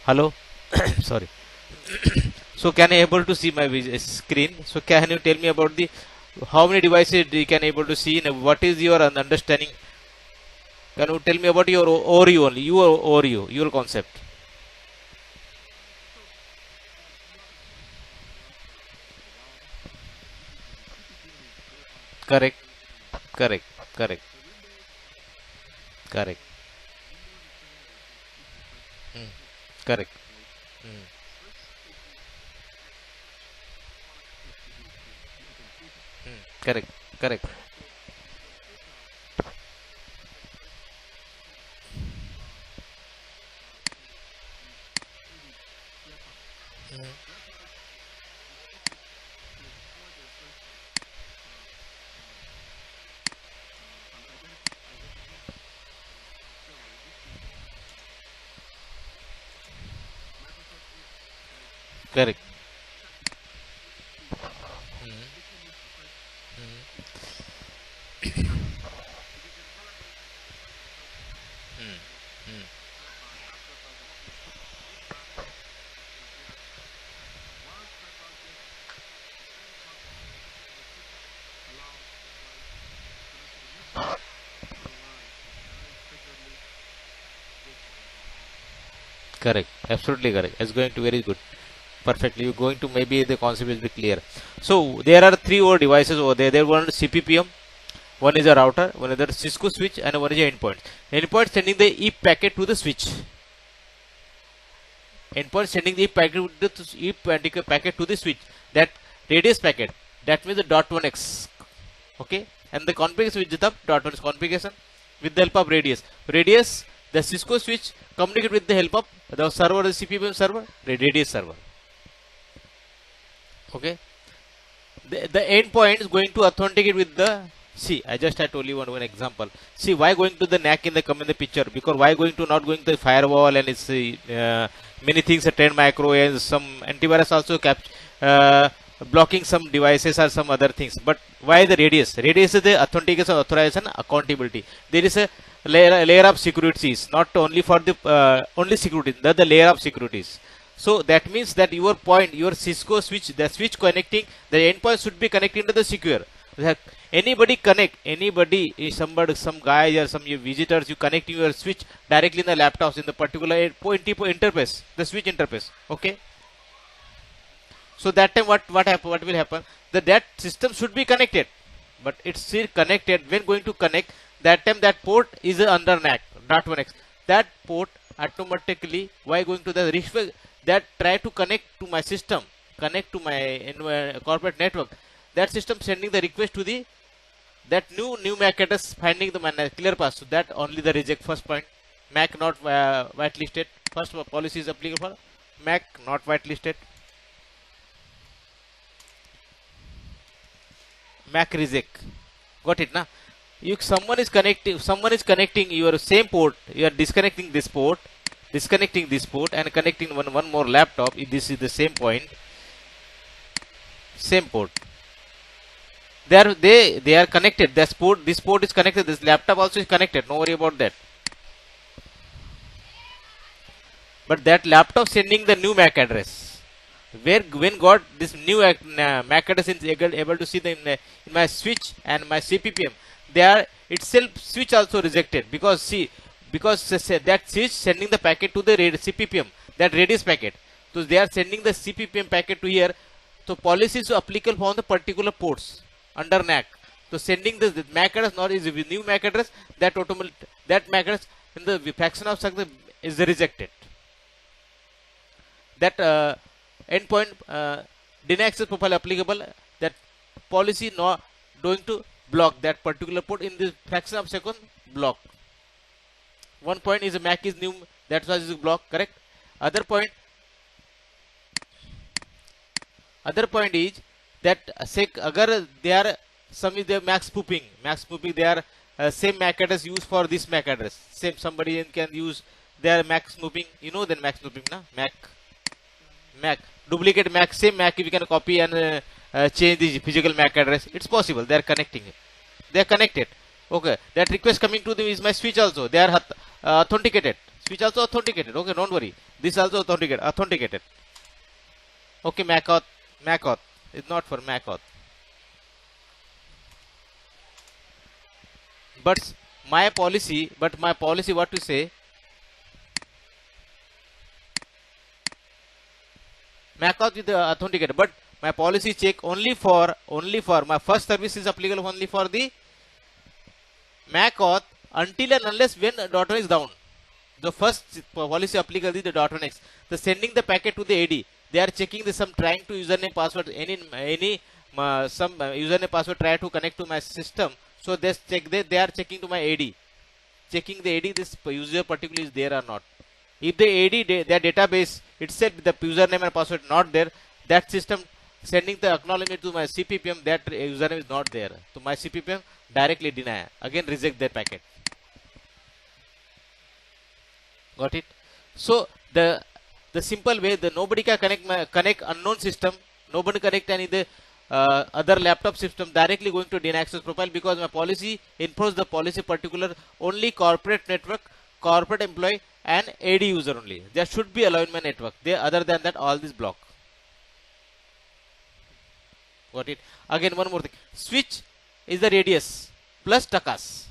Hello. Sorry. So can I able to see my screen? So can you tell me about the how many devices you can able to see? And what is your understanding? Can you tell me about your Oreo only? Your Oreo, your concept. Correct. Correct. Correct. Correct. Hmm. Correct. Hmm. Hmm. Correct. Correct. Hmm. Correct. Hmm. Hmm. Hmm. Hmm. Correct. Absolutely correct. It's going to very good. Perfectly. You're going to maybe the concept will be clear. So there are three more devices over there. There one is CPPM, one is a router, one is a Cisco switch, and one is a endpoint. Endpoint sending the E packet to the switch. Endpoint sending the E packet to the switch. That radius packet. That means the dot one x. Okay, and the configuration with the dot one is configuration with the help of radius. Radius, the Cisco switch communicate with the help of the server, the CPM server, the radius server. Okay, the endpoint is going to authenticate with the. See, I told you one example. See, why going to the NAC in the come in the picture? Because why going to not going to the firewall and it's many things, a 10 micro and some antivirus also uh, blocking some devices or some other things. But why the radius? Radius is the authentication, authorization, accountability. There is a layer of securities, not only for the only security, the layer of securities. So that means that your point, your Cisco switch, the switch connecting, the endpoint should be connecting to the secure. That anybody connect, anybody, somebody, some guy or some visitors, you connect your switch directly in the laptops in the particular point interface, the switch interface. Okay. So that time what will happen? That system should be connected, but it's still connected. When going to connect, that time that port is under NAC dot one x. That port automatically why going to the that try to connect to my system, connect to my corporate network. That system sending the request to the that new MAC address finding the clear path. So that only the reject first point. MAC not whitelisted. First policy is applicable for MAC not whitelisted. MAC reject. Got it, na? If someone is connecting your same port. You are disconnecting this port, and connecting one more laptop. If this is the same point, same port. They are connected. This port is connected. This laptop also is connected. No worry about that. But that laptop sending the new MAC address. Where when got this new MAC address is able to see in my switch and my CPPM, they are itself switch also rejected because see because that switch sending the packet to the CPPM, that radius packet. So they are sending the CPPM packet to here. So policy is applicable for the particular ports under NAC. So sending the MAC address not is with new MAC address, that MAC address in the fraction of second is rejected. That endpoint deny access profile applicable, that policy not going to block that particular port in this fraction of second block. One point is a MAC is new, that's why is block, correct. other point Other point is that agar they are some is the max spoofing, they are same MAC address used for this MAC address, same somebody can use their MAC spoofing. You know then MAC spoofing, na? MAC duplicate MAC, same MAC if you can copy and change the physical MAC address, it's possible. They are connecting it, they are connected. Okay, that request coming to them is my switch also, they are authenticated. Switch also authenticated. Okay, don't worry. This also authenticated. Okay, MAC auth is not for MAC auth. But my policy, what to say? MAC auth with the authenticated, but my policy check only for my first service is applicable only for the MAC auth until and unless when .1 is down. The first policy applicable is the .1x. The sending the packet to the AD. They are checking the some trying to username password some username password try to connect to my system. So they check they are checking to my AD, checking the AD this user particularly is there or not. If the AD their database itself the username and password not there, that system sending the acknowledgement to my CPPM that username is not there. So my CPPM directly deny, again reject their packet. Got it? So the simple way the nobody can connect unknown system, nobody connect any the other laptop system directly going to deny access profile, because my policy enforce the policy particular only corporate network, corporate employee and AD user only. There should be allowed in my network. There other than that all this block. Got it? Again one more thing. Switch is the radius plus TACAS.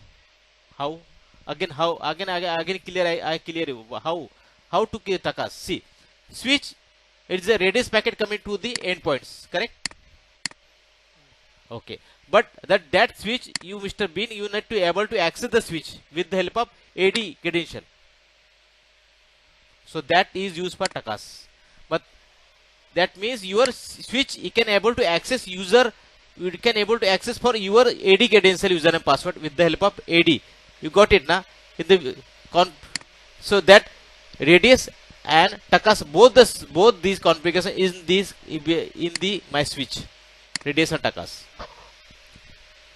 How? Again clear I clear you. How to clear TACAS? See, switch it is a radius packet coming to the endpoints, correct? Okay, but that switch you Mr. Bean you need to able to access the switch with the help of AD credential. So that is used for TACAS. But that means your switch you can able to access user, you can able to access for your AD credential username password with the help of AD. You got it na? In the so that radius and TACAS both these configuration is in the my switch radius and TACAS.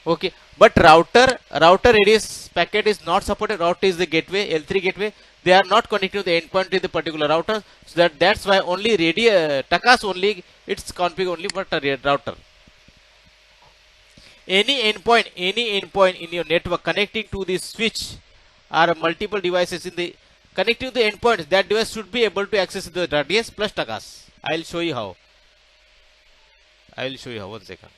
Okay, but router radius packet is not supported. Router is the gateway, L3 gateway. They are not connected to the endpoint in the particular router. So that's why only TACAS only it's configured only for router. Any endpoint in your network connecting to the switch or multiple devices in the connecting to the endpoints, that device should be able to access the radius plus TACAS. I will show you how. 1 second.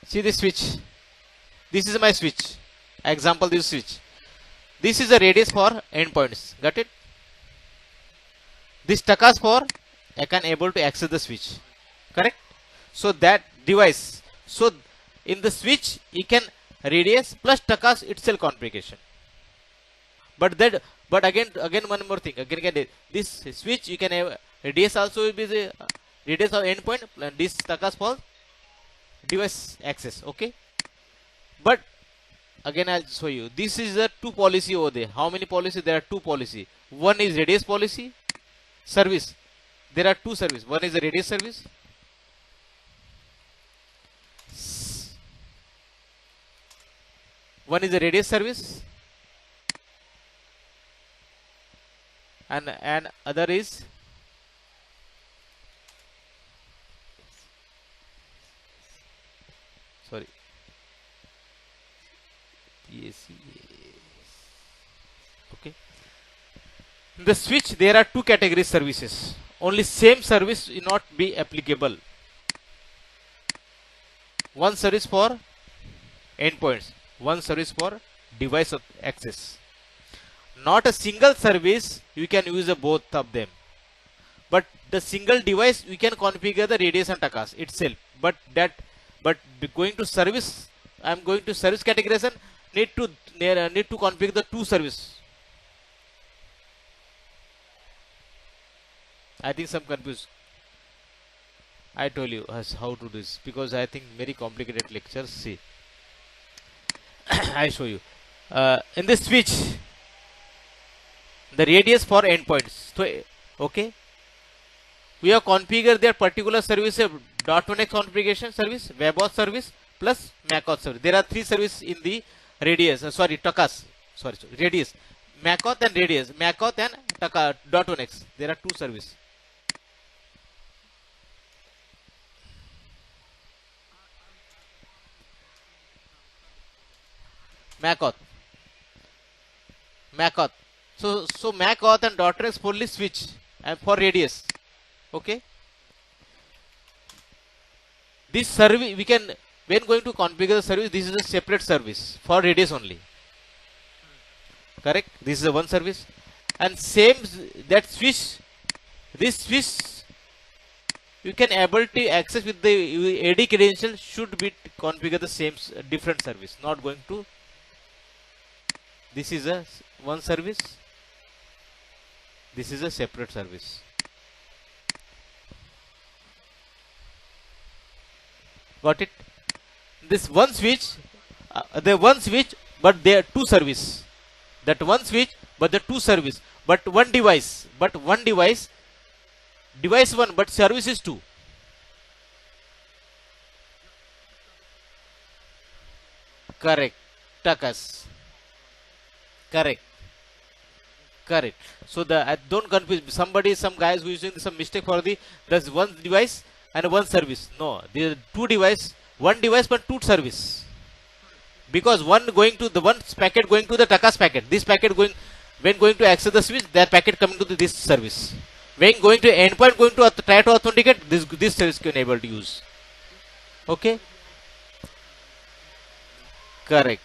See this switch. This is my switch. Example, this switch. This is the radius for endpoints. Got it? This TACAS for I can able to access the switch. Correct? So that device. So in the switch you can radius plus TACAS itself configuration. But again one more thing. Again this switch you can have radius also will be the radius of endpoint and this TACAS for device access. Okay, but again I'll show you. This is the two policy over there. How many policy? There are two policy. One is radius policy service. There are two service. One is the radius service. One is the radius service, and other is sorry. Yes. Okay. In the switch, there are two category services. Only same service will not be applicable. One service for endpoints, one service for device access. Not a single service you can use both of them. But the single device we can configure the radius and TACAS itself. But going to service, I am going to service categorization. Need to configure the two service. I think some confused. I told you how to do this because I think very complicated lectures. See, I show you. In this switch, the radius for endpoints. So, okay, we have configured their particular service, .1x configuration service, WebAuth service plus MACauth service. There are three services in the radius. TACAS. Sorry, radius. MACauth and radius. MACauth and .1x. There are two service. MacAuth. MacAuth. So MacAuth and .x fully switch and for radius. Okay. This service we can, when going to configure the service, this is a separate service for radius only. Correct. This is a one service, and same that switch. This switch you can able to access with the AD credential should be configure the same different service. Not going to. This is a one service. This is a separate service. Got it? This one switch, the one switch, but there are two service. That one switch, but the two service, but one device, device one, but service is two. Correct. Takas. Correct. Correct. So don't confuse somebody. Some guys who using some mistake for there's one device and one service. No, there are two device, one device but two service. Because one going to the one packet going to the Takas packet. This packet going when going to access the switch, that packet coming to this service. When going to endpoint going to try to authenticate, this service can able to use. Okay. Correct.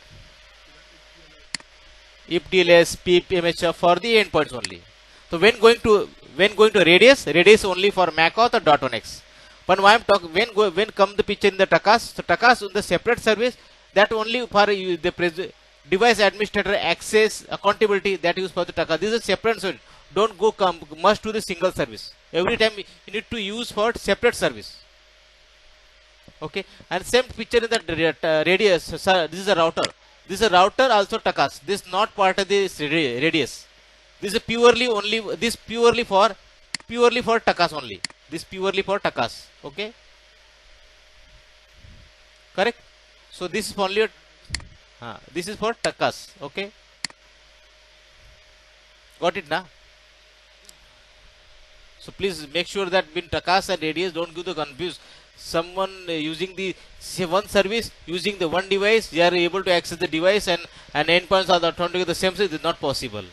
If TLS, PIP, MHF for the endpoints only. So when going to radius only for MacAuth or .1x. But when I'm talking when come the picture in the Takas, so Takas in the separate service, that only for the device administrator access accountability, that use for the Takas. This is a separate service. Don't go must to the single service. Every time you need to use for separate service. Okay, and same picture in the radius. This is a router. This is a router also Takas. This is not part of this radius. This is purely only. This purely for Takas only. This purely for Takas. Okay. Correct. So this is only. This is for Takas. Okay. Got it now? So please make sure that in Takas and radius don't give the confuse. Someone using the one service, using the one device, they are able to access the device and endpoints are authentic the same service. It is not possible.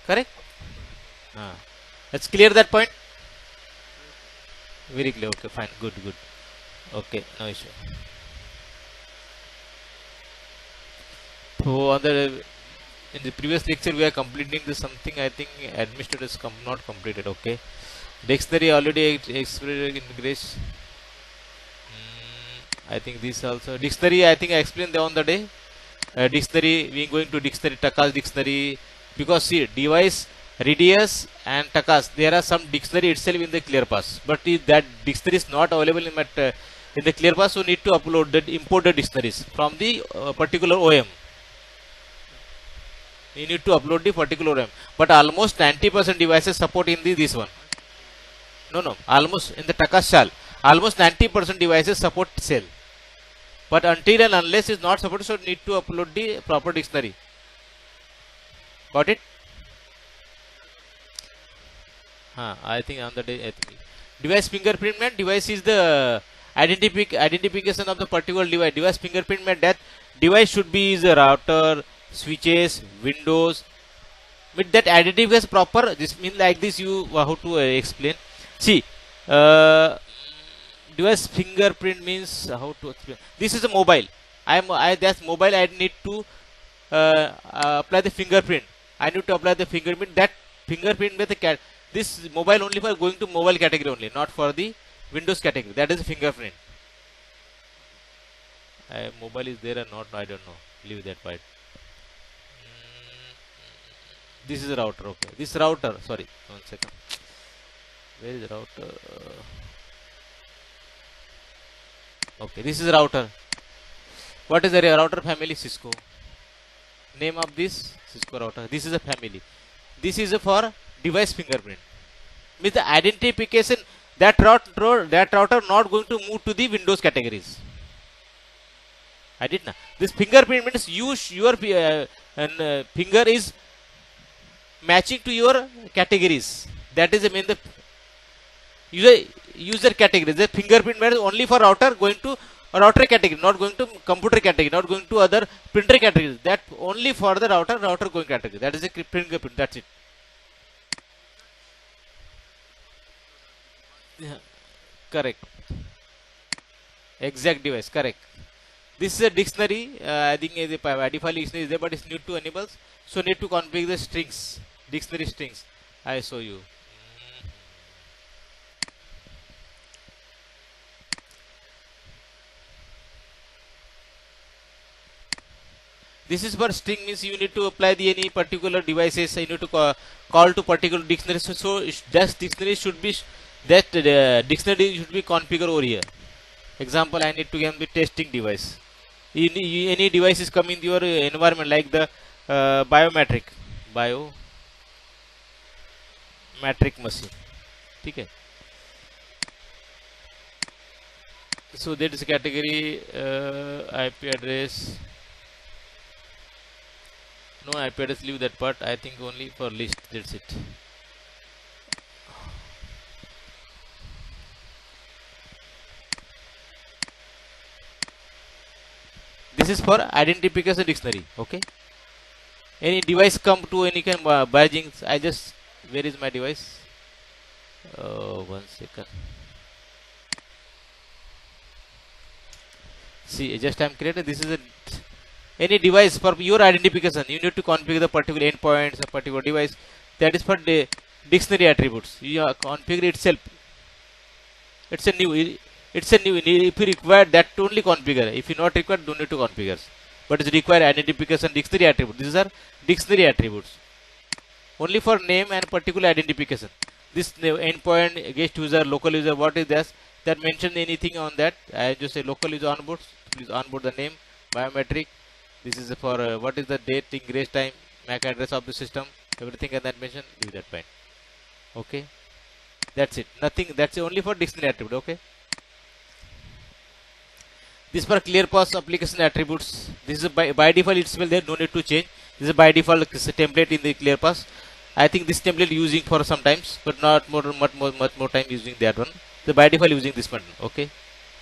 Correct? Let's clear that point. Very clear. Okay, fine. Good. Okay, no issue. So in the previous lecture we are completing this something. I think administrators not completed. Okay. Dictionary already explained in Grace. I think this also dictionary. I think I explained on the day. Dictionary we going to dictionary Takas dictionary, because see device radius and Takas, there are some dictionary itself in the ClearPass, but if that dictionary is not available in the ClearPass, so need to upload the import the dictionaries from the particular OM. You need to upload the particular OM, but almost 90% devices support in this one. No. Almost in the Takas shell, almost 90% devices support cell. But until and unless is not supported, so need to upload the proper dictionary. Got it? I think on the day, device fingerprint meant device is the identification of the particular device. Device fingerprint meant that device should be the router, switches, windows. With that identification proper, this means like this. You how to explain? See, device fingerprint means how to explain. This is a mobile. That's mobile. I need to apply the fingerprint. I need to apply the fingerprint. That fingerprint with the this mobile only for going to mobile category only, not for the Windows category. That is a fingerprint. Mobile is there or not? I don't know. Leave that part. This is a router. Okay. This router. Sorry. 1 second. Where is the router? Okay. This is a router. What is the router family? Cisco. Name of this Cisco router. This is a family. This is for device fingerprint. Means the identification, that router not going to move to the Windows categories. I did not. This fingerprint means your finger is matching to your categories. That is the main the user user category. The fingerprint where only for router going to router category, not going to computer category, not going to other printer categories. That only for the router going category. That is a fingerprint. That's it. Yeah, correct. Exact device. Correct. This is a dictionary. I think by default dictionary is there, but it's need to enable. So need to configure the strings, dictionary strings. I show you. This is for string means you need to apply the any particular devices. You need to call to particular dictionary. So that dictionary should be that dictionary should be configured over here. Example, I need to give the testing device. Any device is coming in your environment like the biometric machine. Okay. So that is category IP address. No IP address, leave that part. I think only for list. That's it. This is for identification dictionary. Okay. Any device come to any kind of badging. I just where is my device? Oh, 1 second. See, just I'm creating. This is a any device for your identification. You need to configure the particular endpoints, a particular device. That is for the dictionary attributes. You configure itself. It's a new. It's a new. If you require that to only configure. If you not require, don't need to configure. But it's require identification dictionary attributes. These are dictionary attributes. Only for name and particular identification. This endpoint, guest user, local user, what is this? That mention anything on that? I just say local user onboard. Please onboard the name, biometric. This is for what is the date, ingress time, MAC address of the system, everything and that mention. Leave that fine. Okay, that's it. Nothing. That's only for dictionary attribute. Okay. This for ClearPass application attributes. This is by default it's well there. No need to change. This is by default template in the ClearPass. I think this template using for sometimes, but not much more time using that one. So by default using this one. Okay.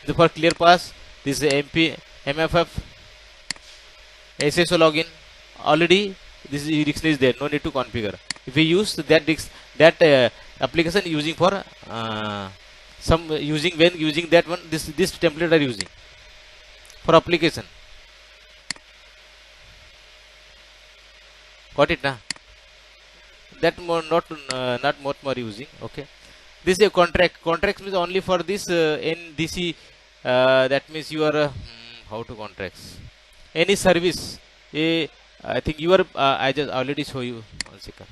So for ClearPass, this is MP, MFF, SSO login. Already this dictionary is there. No need to configure. If we use that application using for some using when using that one, this template are using for application. Got it, na? That more not much more using. Okay. This is a contract. Contracts means only for this NDC. That means you are how to contracts any service. I think you are. I just already show you. 1 second.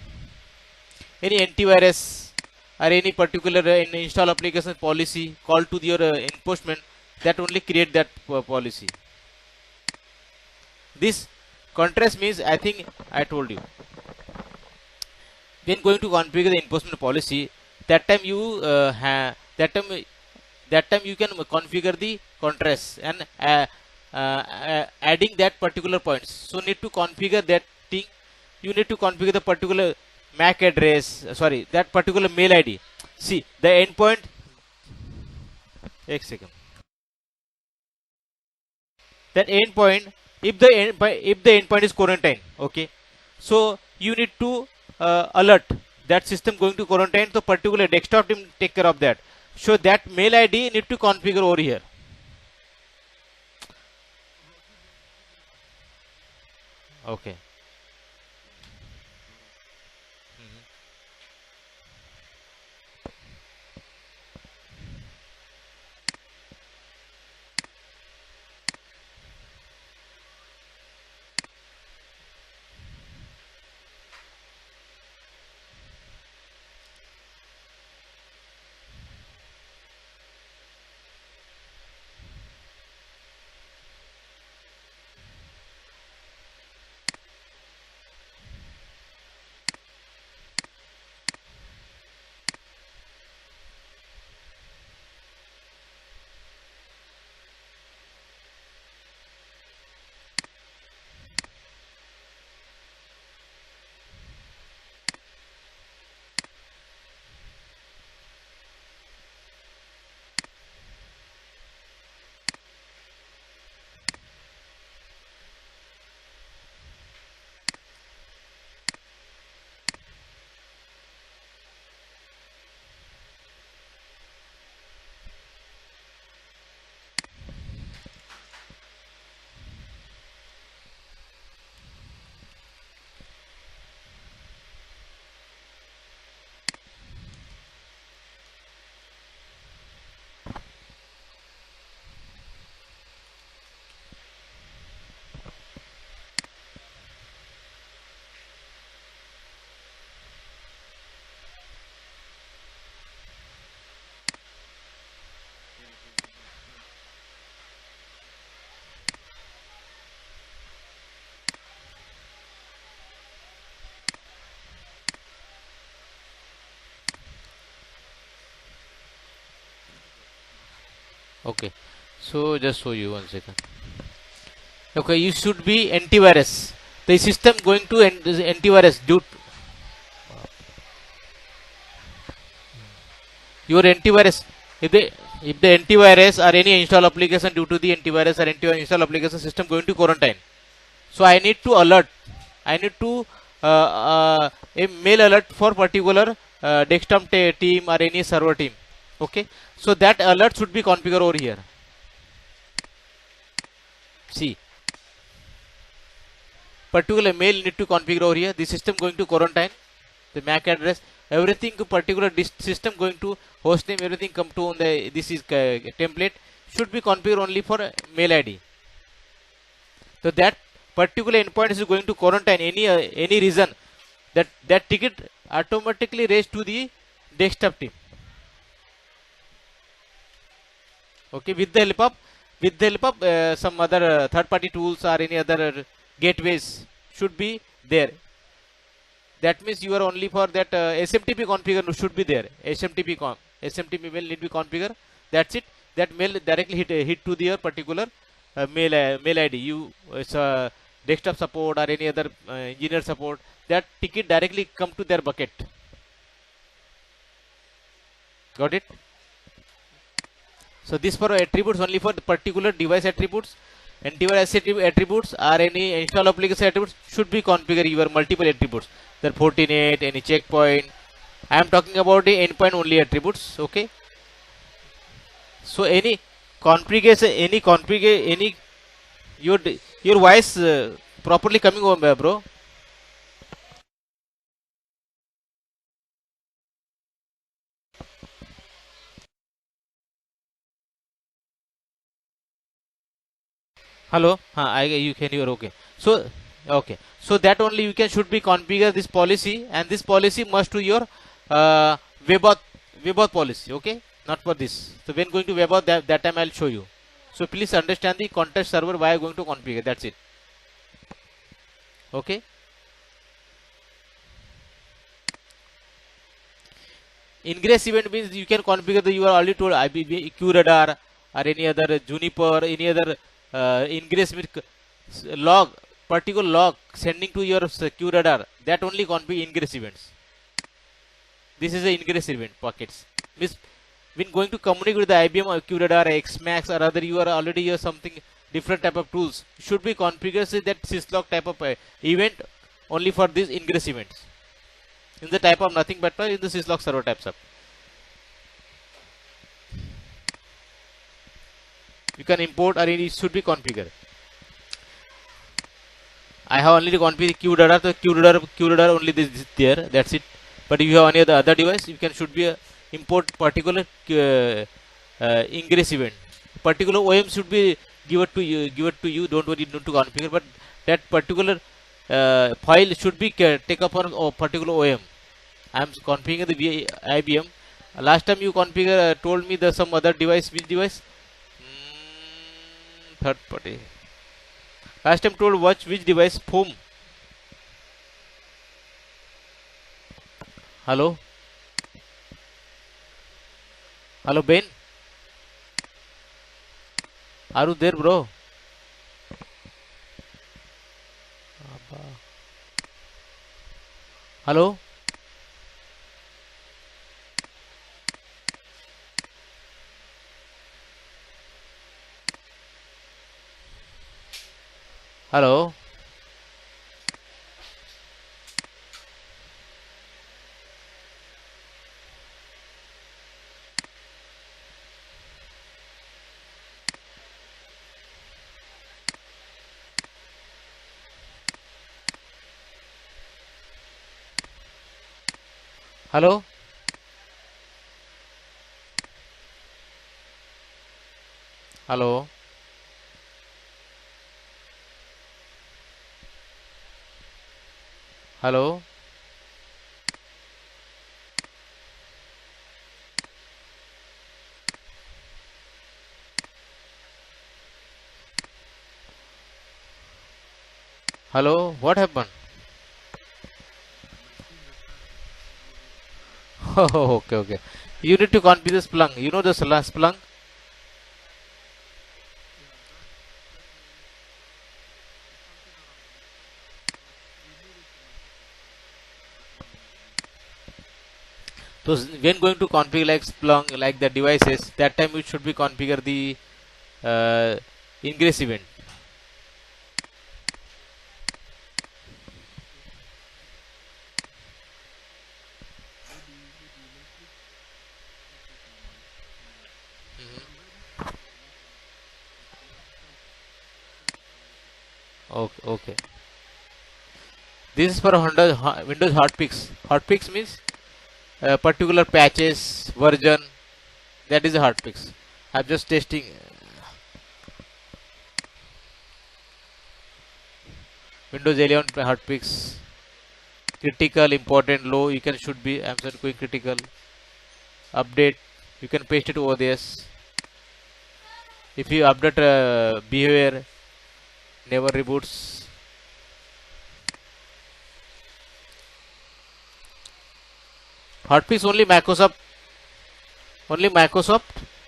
Any antivirus or any particular install application policy call to your enforcement that only create that policy. This contrast means I think I told you when going to configure the enforcement policy that time you that time you can configure the contrast and adding that particular points. So need to configure that thing. You need to configure the particular MAC address. Sorry, that particular mail ID. See the endpoint. One second. That endpoint. If the endpoint is quarantine, okay. So you need to alert that system going to quarantine. So particular desktop team take care of that. So that mail ID need to configure over here. Okay. Okay, so just show you 1 second. Okay, you should be antivirus. The system going to antivirus due to your antivirus. If the antivirus or any install application due to the antivirus or install application system going to quarantine, so I need to alert. I need to a mail alert for particular desktop team or any server team. Okay, so that alert should be configured over here. See, particular mail need to configure over here. The system going to quarantine, the MAC address, everything particular system going to host name, everything come to on the this is template should be configured only for mail ID. So that particular endpoint is going to quarantine any reason that ticket automatically raised to the desktop team. Okay, with the help of some other third party tools or any other gateways should be there. That means you are only for that SMTP configure should be there. SMTP mail need to be configure. That's it. That mail directly hit to their particular mail ID. You desktop support or any other engineer support. That ticket directly come to their bucket. Got it? So this for attributes only for the particular device attributes. Antivirus attributes or any install application attributes should be configured your multiple attributes. The Fortinet, any checkpoint. I am talking about the endpoint only attributes. Okay. So any configuration, any your voice properly coming on, bro. Hello, you can hear. Okay, so okay, so that only you can should be configure this policy, and this policy must to your uh, webauth policy. Okay, not for this. So when going to webauth, that time I'll show you. So please understand the context server why I'm going to configure. That's it. Okay. Ingress event means you can configure the you are already told IBB, QRadar or any other Juniper, any other ingress with log, particular log sending to your QRadar. That only configure ingress events. This is the ingress event packets. Means when going to communicate with the IBM or QRadar, XMAX or other, you are already use something different type of tools. Should be configured so that syslog type of event only for these ingress events. In the type of nothing but in the syslog server types up. You can import or it should be configured. I have only configured QRadar, so QRadar only this is there. That's it. But if you have any other device, you can should be import particular ingress event. Particular OM should be given to you. Don't worry, not to configure, but that particular file should be take up on a particular OM. I am configuring the IBM. Last time you configure told me the some other device. Which device? Third party. Last time told watch which device? Foam. Hello. Hello Ben. Are you there, bro? Hello. Hello. Hello. Hello. Hello. Hello. What happened? Oh, okay, okay. You need to configure the Splunk. You know the Splunk? So when going to configure like Splunk, like the devices, that time you should be configure the ingress event. Okay, okay. This is for Windows hotfix. Hotfix means particular patches, version. That is a hotfix. I'm just testing. Windows 11 hotfix. Critical, important, low. You can should be. I'm going critical. Update. You can paste it over this. If you update behavior, never reboots. Hotfix only Microsoft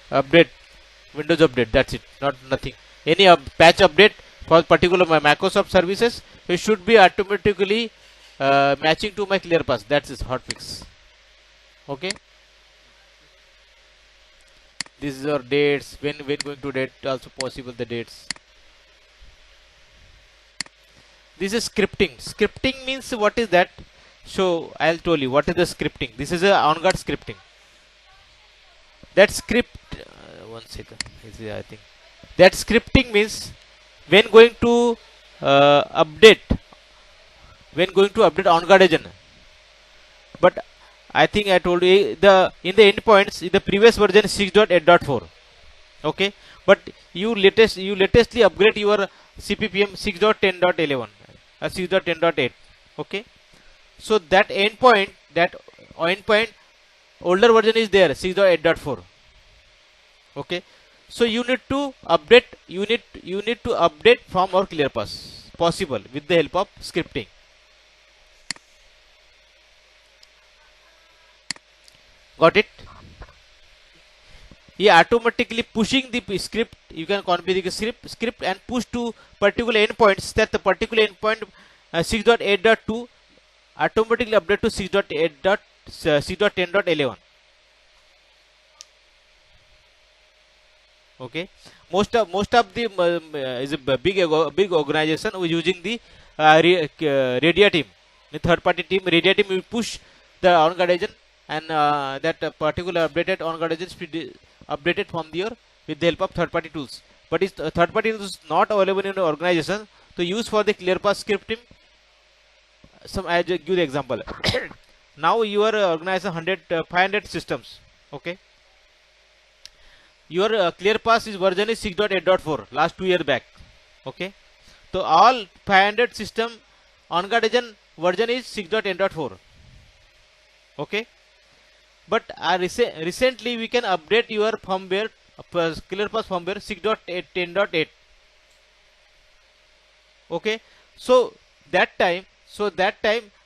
update, Windows update. That's it. Not nothing. Any patch update for particular my Microsoft services, it should be automatically matching to my ClearPass. That's it. Hotfix. Okay. These are dates. When going to date, also possible the dates. This is scripting. Scripting means what is that? So I'll tell you what is the scripting. This is a on-guard scripting. That script, one second. I think that scripting means when going to update, on-guard agent. But I think I told you the in the endpoints in the previous version 6.8.4. Okay, but you latestly upgrade your CPPM 6.10.11 or 6.10.8. Okay, so that endpoint older version is there 6.8.4. Okay, so you need to update you need to update from our ClearPass possible with the help of scripting. Got it? He automatically pushing the script. You can configure the script and push to particular endpoints that the particular endpoint 6.8.2 automatically update to 6.10.11. Okay, most of the is a big organization who is using the Radia team, the third party team. Radia team will push the on-guard agent and that particular updated on-guard agent be updated from there with the help of third party tools. But if third party tools not available in the organization to use for the ClearPass scripting, I just give the example. Now you are organizing 500 systems. Okay, your ClearPass is version is 6.8.4 last 2 years back. Okay, so all 500 system on-guard agent version is 6.10.4. Okay, but recently we can update your firmware ClearPass firmware 6.10.8. Okay, so that time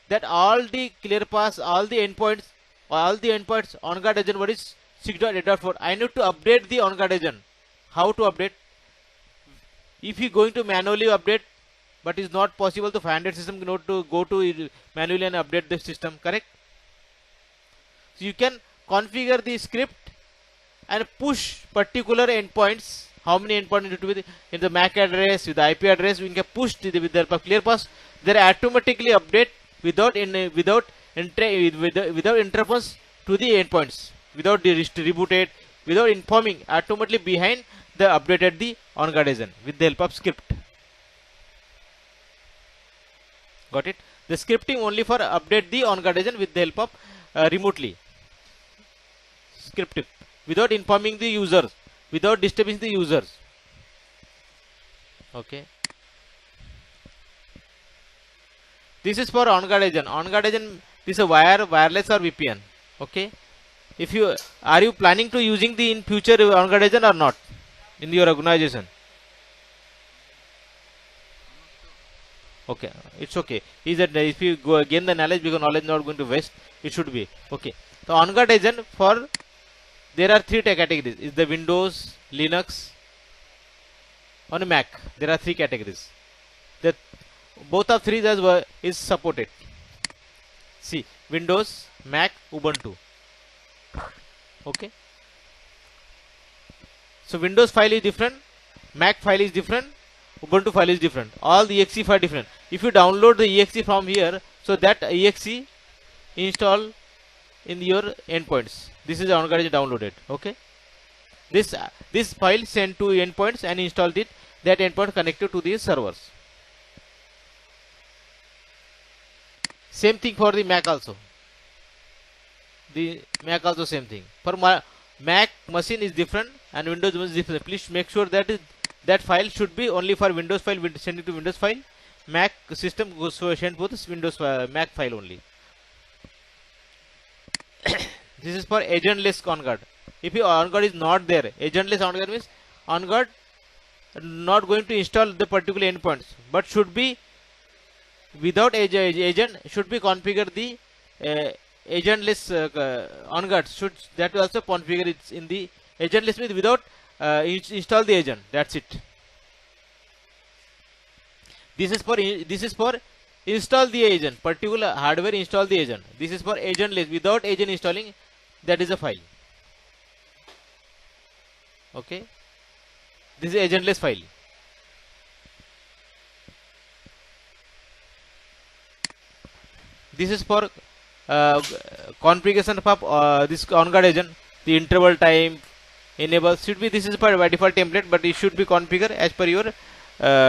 that all the ClearPass all the endpoints on-guard agent what is 6.8.4. I need to update the on-guard agent. How to update? If you going to manually update, but it's not possible to 500 system not to go to manually and update the system, correct? So you can configure the script and push particular endpoints. How many endpoints need to be in the MAC address with the IP address? We can push with the help of ClearPass. They automatically update without interference to the endpoints, without the rebooted, without informing, automatically behind the updated the on-guard agent with the help of script. Got it? The scripting only for update the on-guard agent with the help of remotely scripting without informing the users, without disturbing the users. Okay. This is for on-guard agent. On-guard agent, this is a wireless or VPN. Okay. If you are you planning to using the in future on-guard agent or not in your organization? Okay, it's okay. Is that if you go gain the knowledge, because knowledge not going to waste, it should be okay. So on-guard agent for there are 3 categories: is the Windows, Linux, on a Mac. There are 3 categories. That both of 3 is supported. See, Windows, Mac, Ubuntu. Okay. So Windows file is different, Mac file is different, Ubuntu file is different. All the exe file different. If you download the exe from here, so that exe install in your endpoints. This is already downloaded. Okay. This file sent to endpoints and installed it. That endpoint connected to these servers. Same thing for the Mac also. The Mac also same thing. For Mac machine is different and Windows machine is different. Please make sure that that file should be only for Windows file. Send it to Windows file. Mac system goes to send for this Windows Mac file only. This is for agentless OnGuard. If your OnGuard is not there, agentless OnGuard means OnGuard not going to install the particular endpoints, but should be without agent should be configure the agentless OnGuard should that also configure it in the agentless means without install the agent. That's it. This is for install the agent, particular hardware install the agent. This is for agentless, without agent installing, that is a file. Okay, this is agentless file. This is for configuration of this OnGuard agent. The interval time enable should be, this is for by default template, but it should be configured as per your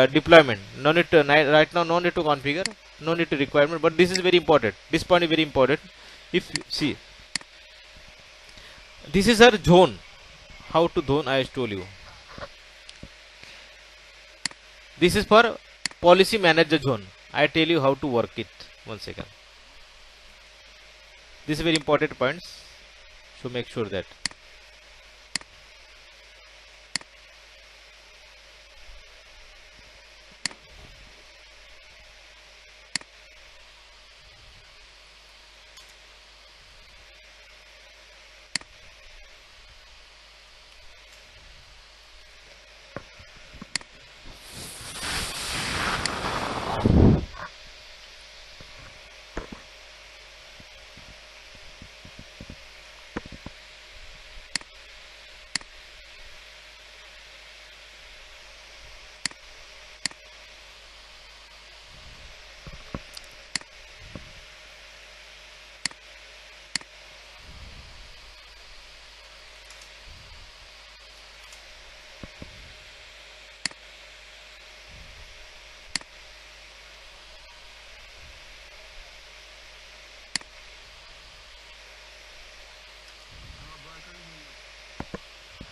deployment. No need to right now, no need to configure, no need to requirement, but this is very important. This point is very important. If you see, this is our zone. How to zone I told you. This is for policy manager zone. I tell you how to work it. 1 second. This is very important points. So make sure that.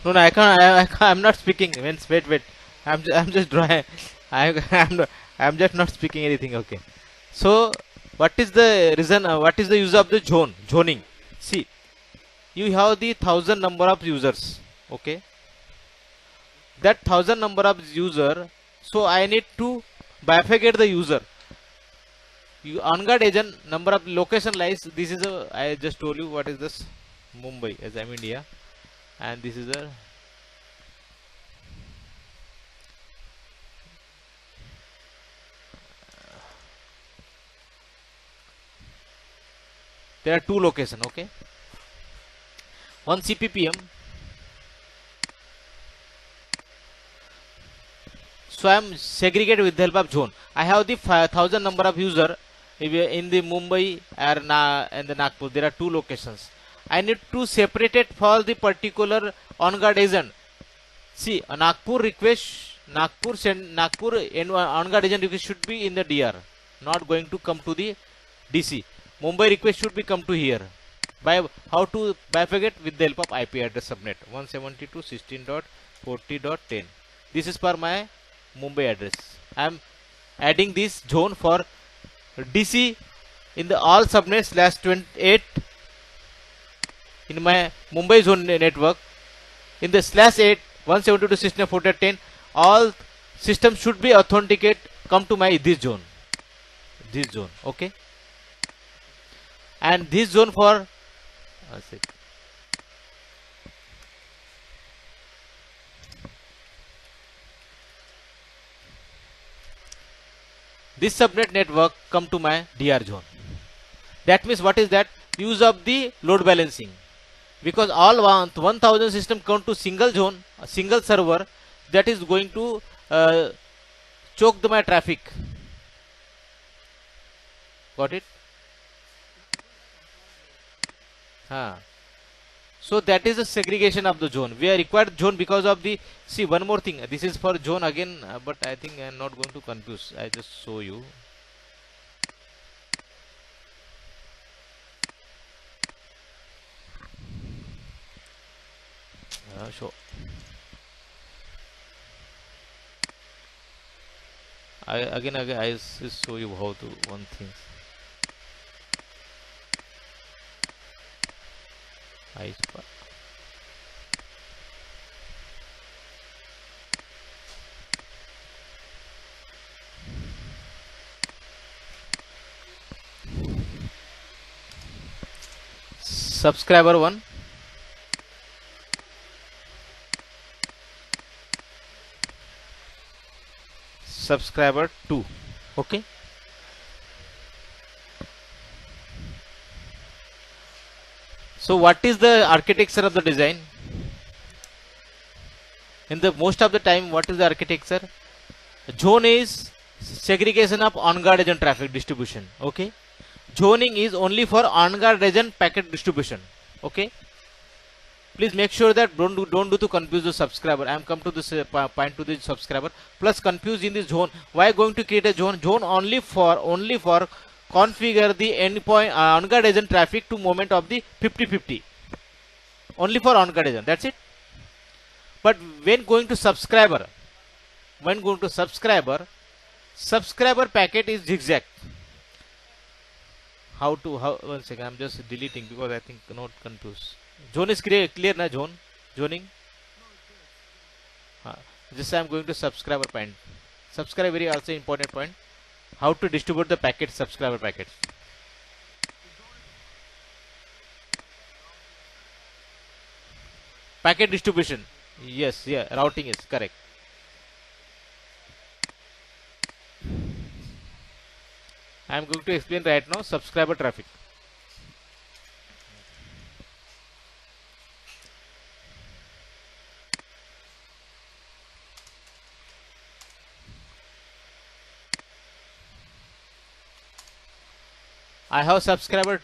No, I can't. I'm not speaking. Wait. I'm just drawing. I'm just not speaking anything. Okay. So, what is the reason? What is the use of the zoning? See, you have the 1,000 number of users. Okay. That 1,000 number of user. So I need to bifurcate the user. You OnGuard agent number of location lies. This is a. I just told you what is this. Mumbai, as I'm India. And this is a there are two locations. Okay, one CPPM. So I am segregated with the help of zone. I have the 1,000 number of user in the Mumbai and the Nagpur. There are two locations. I need to separate it for the particular OnGuard agent. See, a Nagpur request, Nagpur OnGuard agent request should be in the DR, not going to come to the DC. Mumbai request should be come to here. By how to bifurcate with the help of IP address subnet 172.16.40.10. This is for my Mumbai address. I am adding this zone for DC in the all subnet /28 in my Mumbai zone network. In the /8 172.16.40.10, all systems should be authenticate come to my this zone. Okay, and this zone for this subnet network come to my DR zone. That means what is that? Use of the load balancing. because all 1000 system count to single zone, a single server, that is going to choke my traffic. Got it? So that is the segregation of the zone. We are required zone because of the, see, one more thing. This is for zone again, but I think I am not going to confuse. I just show you. Show. Again I show you how to one thing. I subscriber 1, subscriber 2. Okay. So what is the architecture of the design? In the most of the time, what is the architecture? Zone is segregation of on-guard agent traffic distribution. Okay. Zoning is only for on-guard agent packet distribution. Okay. Please make sure that don't do to confuse the subscriber. I am come to this point to the subscriber. Plus confuse in the zone. Why going to create a zone? Zone only for configure the endpoint on-guard agent traffic to moment of the 50-50. Only for on-guard agent. That's it. But when going to subscriber, subscriber packet is zigzag. How 1 second, I'm just deleting because I think not confused. Zone is clear na zoning. This I'm going to subscriber point. Subscriber very also important point. How to distribute the packet, subscriber packets. Packet distribution. Yes, yeah, routing is correct. I am going to explain right now subscriber traffic. I have subscriber.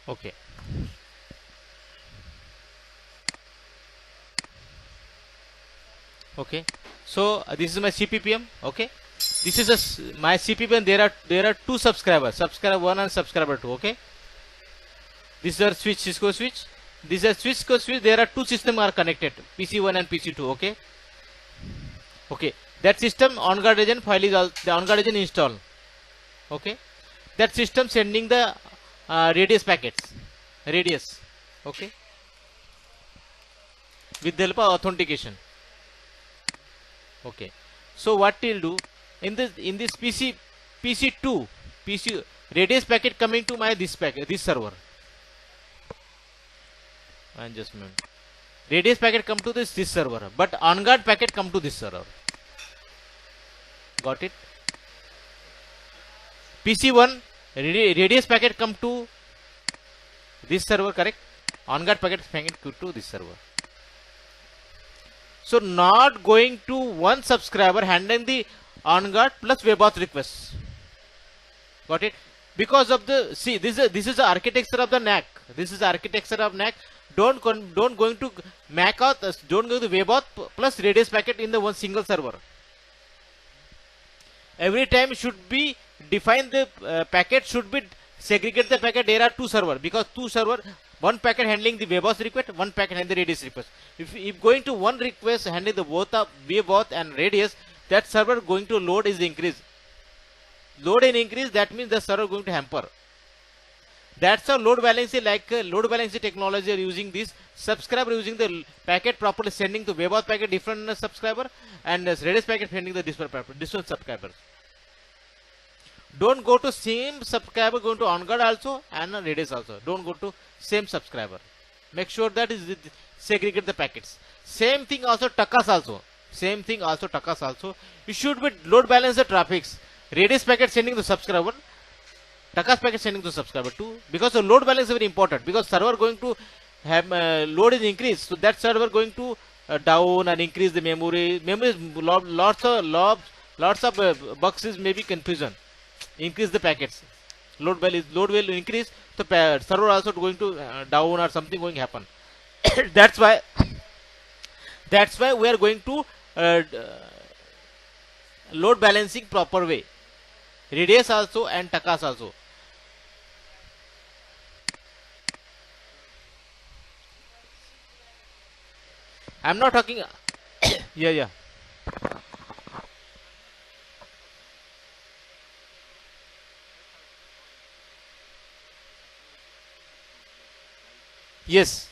Okay. Okay. So this is my CPPM. Okay. This is my CPPM. There are two subscribers, subscriber 1 and subscriber 2. Okay. This is switch, Cisco switch. This is Cisco switch. There are two systems are connected, PC1 and PC2. Okay. Okay. That system on-guard agent file is the on-guard agent install. Okay. That system sending the radius packets. Radius. Okay. With the help of authentication. Okay. So what we'll do in this PC2 radius packet coming to my this server. and just moment. Radius packet come to this server, but on-guard packet come to this server. Got it? PC1 radius packet come to this server, correct? On-guard packet come to this server. So not going to one subscriber handling the on-guard plus webauth requests. Got it? Because of the this is the architecture of the NAC. This is the architecture of NAC. Don't going to MAC out. Don't go to webauth plus radius packet in the one single server. Every time should be define the packet should be segregate the packet. There are two servers because two server. One packet handling the webauth request, one packet handling the radius request. If going to one request handling the both of webauth and radius, that server going to load is increased. Load and increase, that means the server going to hamper. That's how load balancing, like load balancing technology are using this. Subscriber using the packet properly sending to webauth packet different subscriber and radius packet sending the different subscribers. Don't go to same subscriber going to on-guard also and radius also. Don't go to same subscriber. Make sure that is segregate the packets. Same thing also TACAS also. Same thing also TACAS also. You should be load balance the traffics. Radius packet sending to subscriber. TACAS packet sending to subscriber too. Because the load balance is very important. Because server going to have load is increased. So that server going to down and increase the memory. Memory is lots of bugs is maybe confusion. Increase the packets. Load will increase. So server also going to down or something going to happen. That's why we are going to load balancing proper way. Radius also and TACAS also. I'm not talking. Yeah. Yes.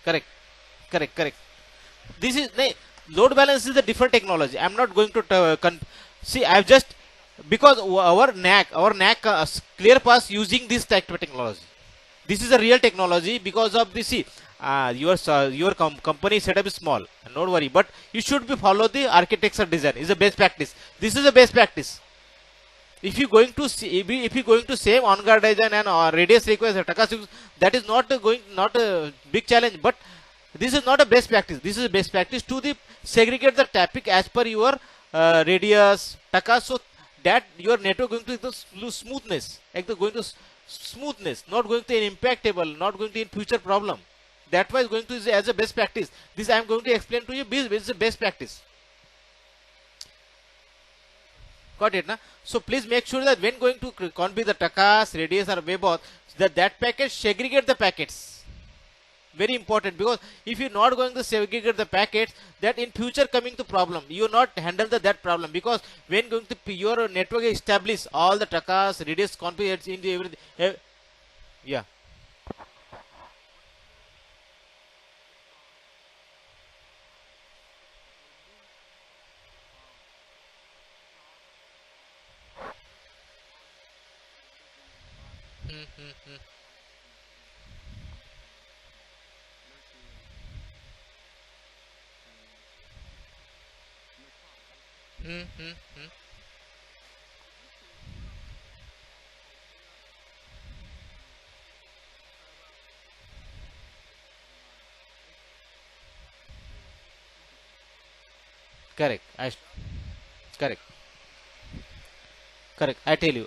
Correct. This is load balance is a different technology. I'm not going to see. I've just because our NAC clear pass using this type of technology. This is a real technology because of the your company setup is small. Don't worry, but you should be follow the architecture design. Is a best practice. This is a best practice. If you going to same on-guard design and radius request TACAS, that is not a big challenge, but this is not a best practice. This is a best practice to the segregate the traffic as per your radius TACAS, so that your network going to the smoothness, going to smoothness, not going to impactable, not going to in future problem. That was going to is as a best practice. This I am going to explain to you. This is a best practice. Got it, na? So please make sure that when going to configure the TACAS, radius or webauth, that packet segregate the packets. Very important, because if you're not going to segregate the packets, that in future coming to problem, you not handle that problem, because when going to your network establish all the TACAS, radius configures into everything. Yeah. Correct. Correct. I tell you.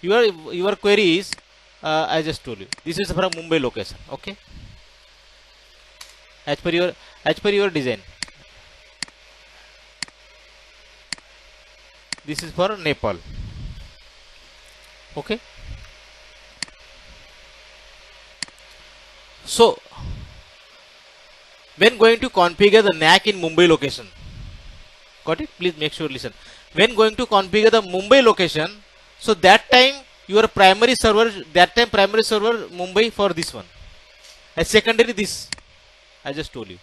Your query is, I just told you. This is from Mumbai location. Okay. As per your design. This is for Nepal. Okay. So when going to configure the NAC in Mumbai location, got it? Please make sure listen. When going to configure the Mumbai location, so that time your primary server Mumbai for this one. As secondary this. I just told you.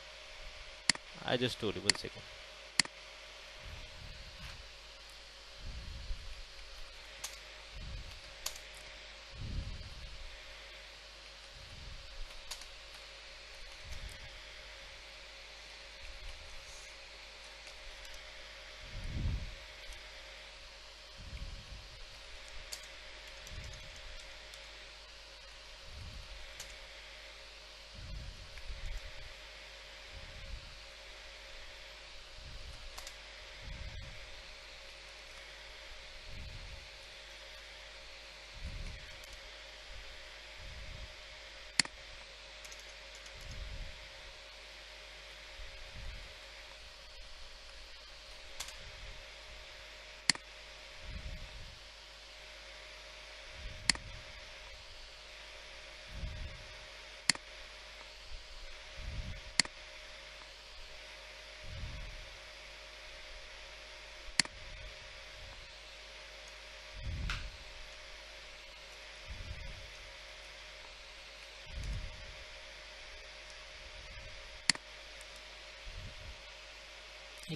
1 second.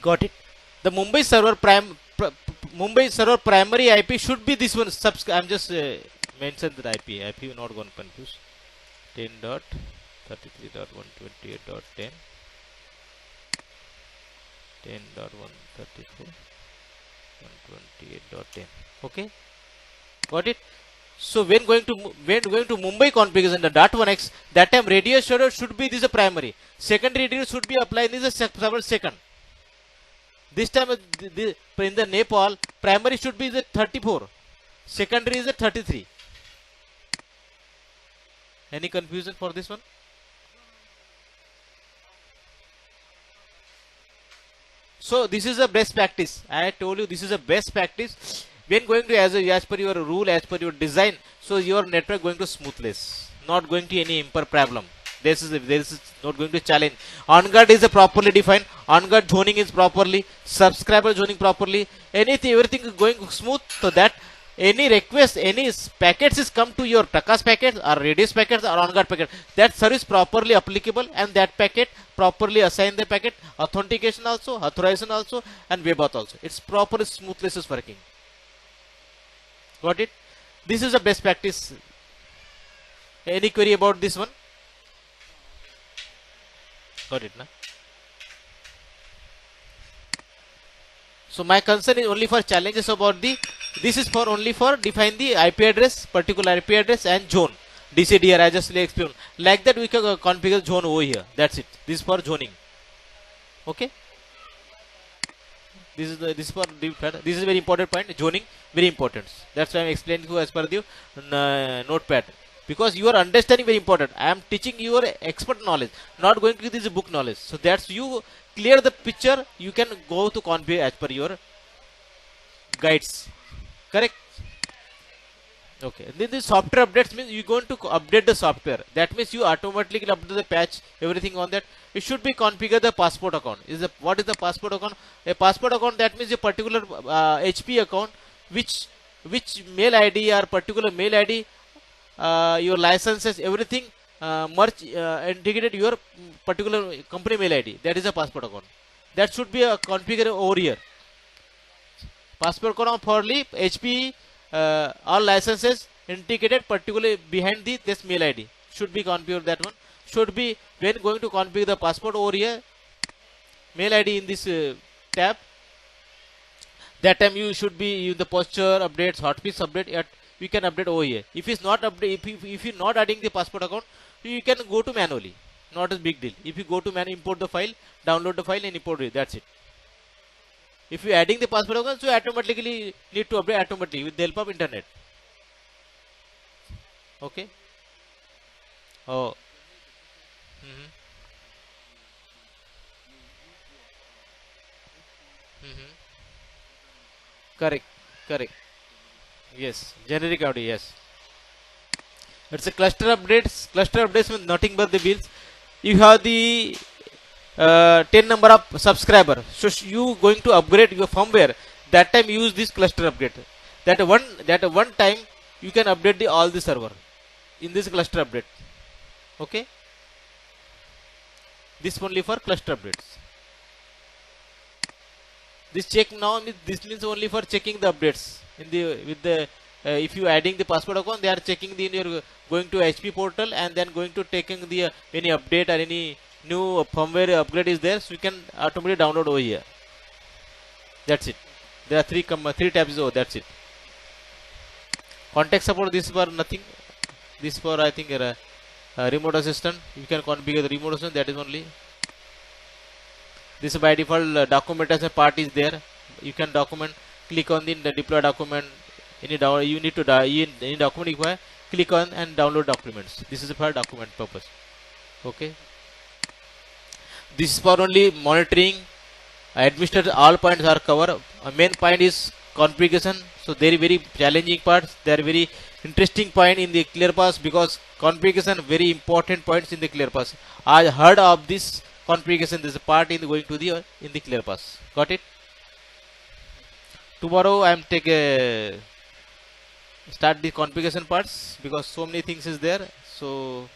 Got it. The Mumbai server primary IP should be this one. I'm just mentioned the IP. IP not gone confused. 10.33.128.10 10.134 128.10. Okay, got it. So when going to Mumbai configuration, the .1x, that time radius shadow should be this a primary. Secondary radius should be applied this is a second. This time in the Nepal, primary should be the 34, secondary is the 33. Any confusion for this one? So this is a best practice. I told you this is a best practice. When going to as per your rule, as per your design, so your network going to smoothness, not going to any imper problem. This is not going to challenge. On guard is properly defined. On guard zoning is properly. Subscriber zoning properly. Everything is going smooth. So that any request, any packets is come to your Takas packets or radius packets or on guard packet. That service properly applicable and that packet properly assign the packet. Authentication also, authorization also, and webauth also. It's properly smoothness is working. Got it? This is a best practice. Any query about this one? Got it, na? So my concern is only for challenges about this is for only for define the IP address, particular IP address and zone. DCDR I just explained. Like that we can configure zone over here. That's it. This is for zoning. Okay. This is for this is very important point. Zoning very important. That's why I'm explaining to you as per the notepad. Because your understanding very important. I am teaching your expert knowledge, not going to this book knowledge. So that's you clear the picture. You can go to configure as per your guides. Correct? Okay. Then the software updates means you're going to update the software. That means you automatically update the patch, everything on that. It should be configure the passport account. What is the passport account? A passport account, that means a particular HP account, which mail ID or particular mail ID, your licenses, everything merge integrated your particular company mail ID. That is a passport account. That should be a configure over here. Passport account for HP. All licenses integrated particularly behind this mail ID should be configured. That one should be when going to configure the passport over here, mail ID in this tab. That time you should be in the posture updates, hotkeys update. You can update over here. If it's not update, if you're not adding the passport account, you can go to manually. Not a big deal. If you go to import the file, download the file and import it. That's it. If you adding the passport account, so you automatically need to update automatically with the help of internet. Okay. Oh. Correct. Correct. Yes. Generic audio. Yes. It's a cluster updates. Cluster updates with nothing but the bills. You have the 10 number of subscriber, so you going to upgrade your firmware. That time use this cluster update. That one time you can update all the server in this cluster update. Okay, this only for cluster updates. This check now, this means only for checking the updates in the with the if you adding the passport account, they are checking the you're going to HP portal and then going to taking the any update or any new firmware upgrade is there, so you can automatically download over here. That's it. There are three tabs over. That's it. Contact support, this for nothing. This for I think remote assistant. You can configure the remote assistant. That is only. This by default documentation part is there. You can document. Click on the deploy document. Any you need to any document require. Click on and download documents. This is for document purpose. Okay. This is for only monitoring. Administrator all points are covered. Main point is configuration. So they are very challenging parts. They are very interesting point in the ClearPass because configuration very important points in the ClearPass. I heard of this configuration. This is part in going to the in the ClearPass. Got it? Tomorrow I am start the configuration parts because so many things is there. So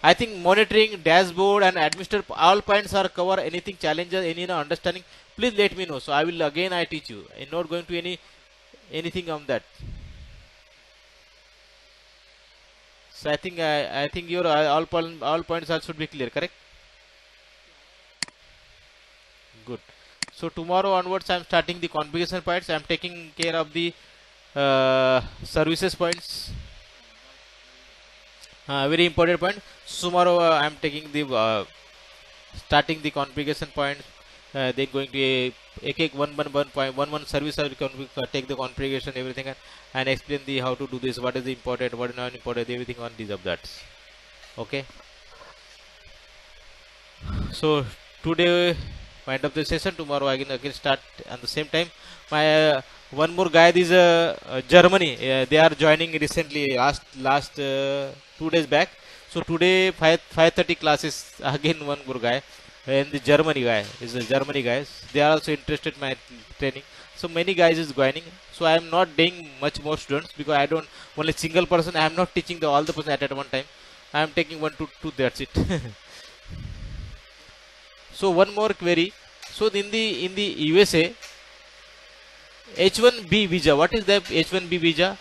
I think monitoring, dashboard, and administer all points are cover anything challenges, any understanding. Please let me know. So I will again I teach you. I'm not going to anything on that. So I think your all points are should be clear, correct? Good. So tomorrow onwards, I'm starting the configuration points. I'm taking care of the services points. Very important point. Tomorrow I'm taking the starting the configuration points. Then going to one point one service. I will take the configuration everything and explain the how to do this. What is important, what is not important, everything on these of that. Okay. So today wind up the session. Tomorrow again start at the same time. My one more guy is Germany. They are joining recently last 2 days back. So today 5:30 classes again one more guy and the Germany guy is the Germany guys. They are also interested in my training. So many guys is joining. So I am not doing much more students because I don't only single person. I am not teaching the all the person at one time. I am taking one to two. That's it. So one more query. So in the USA H1B visa. What is the H1B visa?